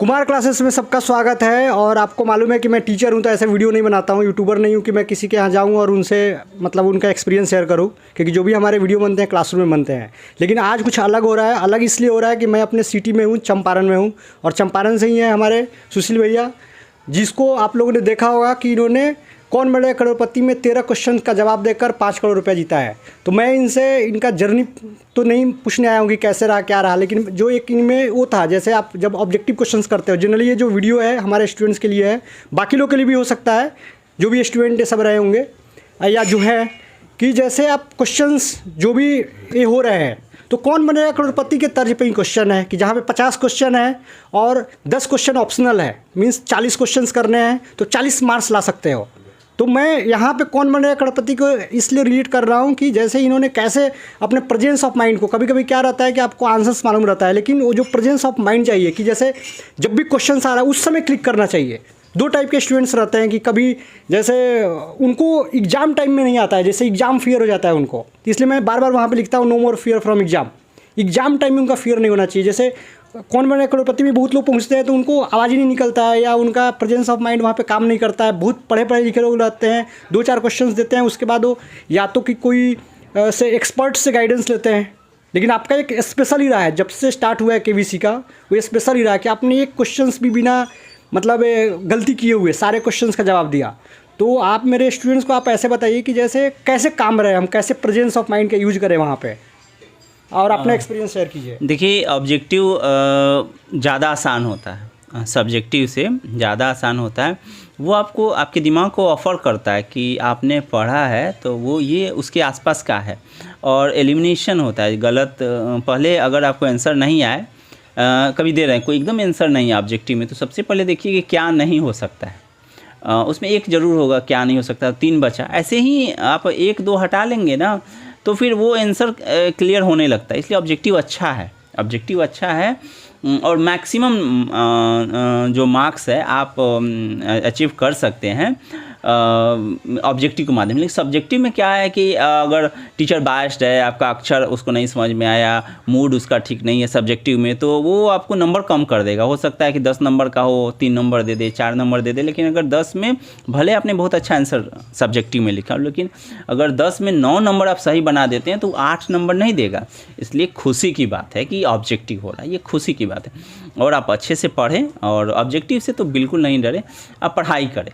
Kumar classes में सबका स्वागत है। और आपको मालूम है कि मैं टीचर हूं, तो ऐसे वीडियो नहीं बनाता हूं, यूट्यूबर नहीं हूं कि मैं किसी के यहाँ जाऊं और उनसे मतलब उनका एक्सपीरियंस शेयर करूं, क्योंकि जो भी हमारे वीडियो बनते हैं क्लासरूम में बनते हैं। लेकिन आज कुछ अलग हो रहा है। अलग इसलिए हो रहा है कि मैं अपने सिटी में हूँ, चंपारण में हूँ, और चंपारण से ही हैं हमारे सुशील भैया, जिसको आप लोगों ने देखा होगा कि इन्होंने कौन बनेगा करोड़पति में 13 क्वेश्चन का जवाब देकर 5 करोड़ रुपया जीता है। तो मैं इनसे इनका जर्नी तो नहीं पूछने आया हूँ कि कैसे रहा क्या रहा, लेकिन जो एक इनमें वो था, जैसे आप जब ऑब्जेक्टिव क्वेश्चंस करते हो, जनरली ये जो वीडियो है हमारे स्टूडेंट्स के लिए है, बाकी लोग के लिए भी हो सकता है, जो भी स्टूडेंट सब रहे होंगे या जो है, कि जैसे आप क्वेश्चंस जो भी ये हो रहे हैं, तो कौन बनेगा करोड़पति के तर्ज पे ही क्वेश्चन है कि जहाँ पे 50 क्वेश्चन है और 10 क्वेश्चन ऑप्शनल है, मीन्स 40 क्वेश्चंस करने हैं तो 40 मार्क्स ला सकते हो। तो मैं यहाँ पे कौन बनेगा करोड़पति को इसलिए रिलेट कर रहा हूँ कि जैसे इन्होंने कैसे अपने प्रेजेंस ऑफ माइंड को, कभी कभी क्या रहता है कि आपको आंसर्स मालूम रहता है, लेकिन वो जो प्रेजेंस ऑफ माइंड चाहिए कि जैसे जब भी क्वेश्चन आ रहा है उस समय क्लिक करना चाहिए। दो टाइप के स्टूडेंट्स रहते हैं कि कभी जैसे उनको एग्जाम टाइम में नहीं आता है, जैसे एग्जाम फियर हो जाता है उनको, इसलिए मैं बार बार वहाँ पे लिखता हूँ no more fear from exam. Exam time में उनका फियर नहीं होना चाहिए। जैसे कौन बनेगा करोड़पति में बहुत लोग पहुँचते हैं तो उनको आवाज़ ही नहीं निकलता है, या उनका प्रेजेंस ऑफ माइंड वहाँ पे काम नहीं करता है। बहुत पढ़े पढ़े लिखे लोग रहते हैं, 2-4 क्वेश्चंस देते हैं, उसके बाद वो या तो कि कोई से एक्सपर्ट से गाइडेंस लेते हैं। लेकिन आपका एक स्पेशल ही रहा है, जब से स्टार्ट हुआ है केवीसी का, वो स्पेशल ही रहा है कि आपने एक क्वेश्चंस भी बिना मतलब गलती किए हुए सारे क्वेश्चंस का जवाब दिया। तो आप मेरे स्टूडेंट्स को आप ऐसे बताइए कि जैसे कैसे काम रहे, हम कैसे प्रेजेंस ऑफ माइंड का यूज करें वहाँ पे, और अपना एक्सपीरियंस शेयर कीजिए। देखिए, ऑब्जेक्टिव ज़्यादा आसान होता है, सब्जेक्टिव से ज़्यादा आसान होता है। वो आपको आपके दिमाग को ऑफर करता है कि आपने पढ़ा है तो वो ये उसके आसपास का है, और एलिमिनेशन होता है गलत। पहले अगर आपको आंसर नहीं आए, कभी दे रहे हैं कोई एकदम आंसर नहीं है ऑब्जेक्टिव में, तो सबसे पहले देखिए कि क्या नहीं हो सकता है। उसमें एक ज़रूर होगा क्या नहीं हो सकता, 3 बचा। ऐसे ही आप 1-2 हटा लेंगे ना, तो फिर वो आंसर क्लियर होने लगता है। इसलिए ऑब्जेक्टिव अच्छा है, ऑब्जेक्टिव अच्छा है, और मैक्सिमम जो मार्क्स है आप अचीव कर सकते हैं ऑब्जेक्टिव के माध्यम। लेकिन सब्जेक्टिव में क्या है कि अगर टीचर बायस्ड है, आपका अक्षर उसको नहीं समझ में आया, मूड उसका ठीक नहीं है सब्जेक्टिव में, तो वो आपको नंबर कम कर देगा। हो सकता है कि 10 नंबर का हो, 3 नंबर दे दे, 4 नंबर दे दे। लेकिन अगर 10 में भले आपने बहुत अच्छा आंसर सब्जेक्टिव में लिखा, लेकिन अगर 10 में 9 नंबर आप सही बना देते हैं तो 8 नंबर नहीं देगा। इसलिए खुशी की बात है कि ऑब्जेक्टिव हो रहा है, ये खुशी की बात है। और आप अच्छे से पढ़ें, और ऑब्जेक्टिव से तो बिल्कुल नहीं डरें, आप पढ़ाई करें,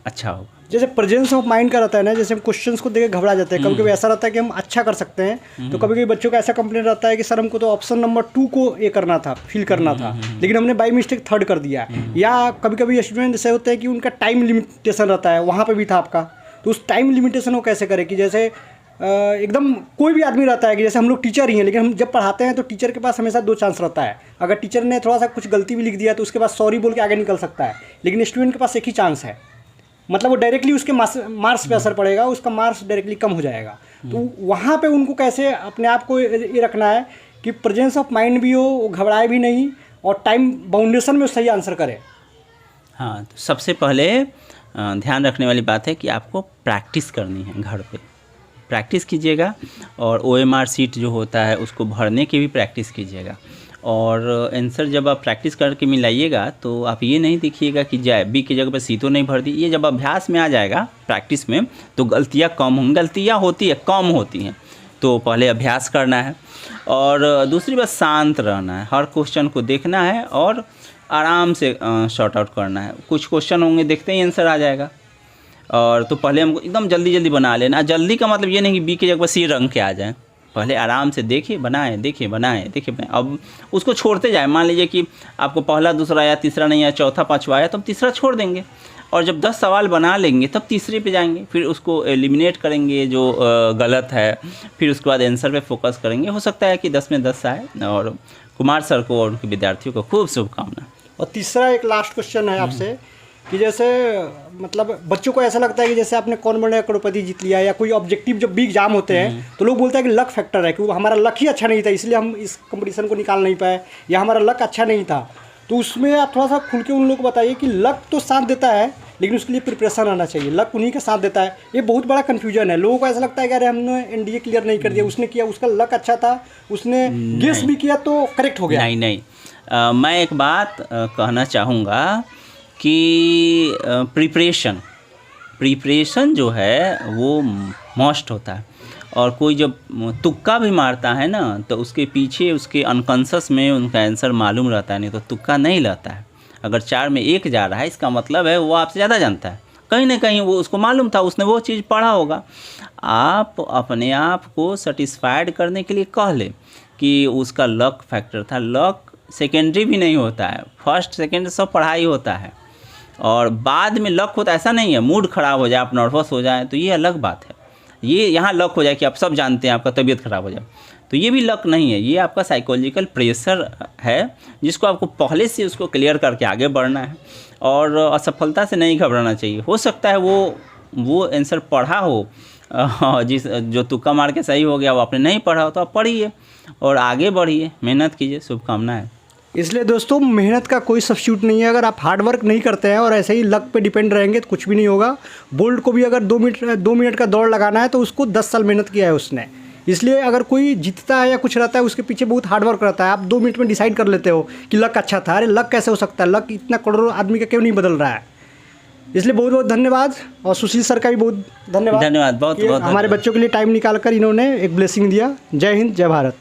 अच्छा होगा। जैसे प्रेजेंस ऑफ माइंड का रहता है ना, जैसे हम क्वेश्चंस को देख के घबरा जाते हैं, कभी कभी ऐसा रहता है कि हम अच्छा कर सकते हैं, तो कभी कभी बच्चों का ऐसा कंप्लेंट रहता है कि सर हमको तो ऑप्शन नंबर 2 को ये करना था, फिल करना था, लेकिन हमने बाई मिस्टेक 3rd कर दिया। या कभी कभी स्टूडेंट ऐसे होते हैं कि उनका टाइम लिमिटेशन रहता है, वहाँ पर भी था आपका, तो उस टाइम लिमिटेशन को कैसे करें कि जैसे एकदम कोई भी आदमी रहता है कि जैसे हम लोग टीचर ही हैं, लेकिन हम जब पढ़ाते हैं तो टीचर के पास हमेशा 2 चांस रहता है। अगर टीचर ने थोड़ा सा कुछ गलती भी लिख दिया तो उसके बाद सॉरी बोल के आगे निकल सकता है, लेकिन स्टूडेंट के पास एक ही चांस है, मतलब वो डायरेक्टली उसके मार्क्स पे असर पड़ेगा, उसका मार्क्स डायरेक्टली कम हो जाएगा। तो वहाँ पे उनको कैसे अपने आप को ये रखना है कि प्रेजेंस ऑफ माइंड भी हो, वो घबराए भी नहीं, और टाइम बाउंडेशन में सही आंसर करे। हाँ, तो सबसे पहले ध्यान रखने वाली बात है कि आपको प्रैक्टिस करनी है, घर पे प्रैक्टिस कीजिएगा, और OMR सीट जो होता है उसको भरने की भी प्रैक्टिस कीजिएगा। और आंसर जब आप प्रैक्टिस करके मिलाइएगा तो आप ये नहीं देखिएगा कि बी की जगह पर सी तो नहीं भर दी। ये जब अभ्यास में आ जाएगा प्रैक्टिस में तो गलतियाँ कम होंगी। गलतियाँ होती है, कम होती हैं, तो पहले अभ्यास करना है। और दूसरी बात, शांत रहना है, हर क्वेश्चन को देखना है और आराम से शॉर्ट आउट करना है। कुछ क्वेश्चन होंगे देखते ही आंसर आ जाएगा, और तो पहले हमको एकदम जल्दी जल्दी बना लेना। जल्दी का मतलब ये नहीं कि बी की जगह पर सी रंग के आ जाए, पहले आराम से देखिए, बनाएं, देखिए, बनाएं, देखिए, बनाएं। अब उसको छोड़ते जाए। मान लीजिए कि आपको पहला, दूसरा या तीसरा नहीं आया, चौथा, पाँचवा आया, तब तीसरा छोड़ देंगे, और जब 10 सवाल बना लेंगे तब तीसरे पे जाएंगे, फिर उसको एलिमिनेट करेंगे जो गलत है, फिर उसके बाद आंसर पे फोकस करेंगे। हो सकता है कि 10 में 10 आए। और कुमार सर को और उनके विद्यार्थियों को खूब शुभकामना। और तीसरा एक लास्ट क्वेश्चन है आपसे कि जैसे मतलब बच्चों को ऐसा लगता है कि जैसे आपने कौन बनेगा करोड़पति जीत लिया, या कोई ऑब्जेक्टिव जब भी एग्जाम होते हैं तो लोग बोलते हैं कि लक फैक्टर है, कि हमारा लक ही अच्छा नहीं था इसलिए हम इस कंपटीशन को निकाल नहीं पाए, या हमारा लक अच्छा नहीं था। तो उसमें आप थोड़ा सा खुल के उन लोग को बताइए कि लक तो साथ देता है, लेकिन उसके लिए प्रिपरेशन आना चाहिए, लक उन्हीं का साथ देता है। ये बहुत बड़ा कन्फ्यूजन है, लोगों को ऐसा लगता है कि अरे हमने एनडीए क्लियर नहीं कर दिया, उसने किया, उसका लक अच्छा था, उसने गेस भी किया तो करेक्ट हो गया। नहीं नहीं, मैं एक बात कहना चाहूँगा कि प्रिपरेशन जो है वो मस्ट होता है। और कोई जब तुक्का भी मारता है ना, तो उसके पीछे उसके अनकॉन्शियस में उनका आंसर मालूम रहता है, नहीं तो तुक्का नहीं रहता है। अगर 4 में 1 जा रहा है, इसका मतलब है वो आपसे ज़्यादा जानता है, कहीं ना कहीं वो उसको मालूम था, उसने वो चीज़ पढ़ा होगा। आप अपने आप को सेटिस्फाइड करने के लिए कह ले कि उसका लक फैक्टर था। लक सेकेंडरी भी नहीं होता है, फर्स्ट सेकेंड सब पढ़ाई होता है, और बाद में लक होता है। ऐसा नहीं है मूड ख़राब हो जाए, आप नर्वस हो जाए, तो ये अलग बात है। ये यहाँ लक हो जाए कि आप सब जानते हैं, आपका तबीयत ख़राब हो जाए, तो ये भी लक नहीं है, ये आपका साइकोलॉजिकल प्रेशर है, जिसको आपको पहले से उसको क्लियर करके आगे बढ़ना है। और असफलता से नहीं घबराना चाहिए। हो सकता है वो आंसर पढ़ा हो, जो तुक्का मार के सही हो गया, वो आपने नहीं पढ़ा हो, तो आप पढ़िए और आगे बढ़िए, मेहनत कीजिए। शुभकामनाएं। इसलिए दोस्तों, मेहनत का कोई सब्स्टिट्यूट नहीं है। अगर आप हार्ड वर्क नहीं करते हैं और ऐसे ही लक पे डिपेंड रहेंगे तो कुछ भी नहीं होगा। बोल्ट को भी अगर 2 मिनट का दौड़ लगाना है तो उसको 10 साल मेहनत किया है उसने। इसलिए अगर कोई जीतता है या कुछ रहता है, उसके पीछे बहुत हार्ड वर्क रहता है। आप 2 मिनट में डिसाइड कर लेते हो कि लक अच्छा था। अरे लक कैसे हो सकता है, लक इतना करोड़ों आदमी का क्यों नहीं बदल रहा है। इसलिए बहुत बहुत धन्यवाद, और सुशील सर का भी बहुत धन्यवाद बहुत बहुत हमारे बच्चों के लिए टाइम निकाल कर इन्होंने एक ब्लेसिंग दिया। जय हिंद, जय भारत।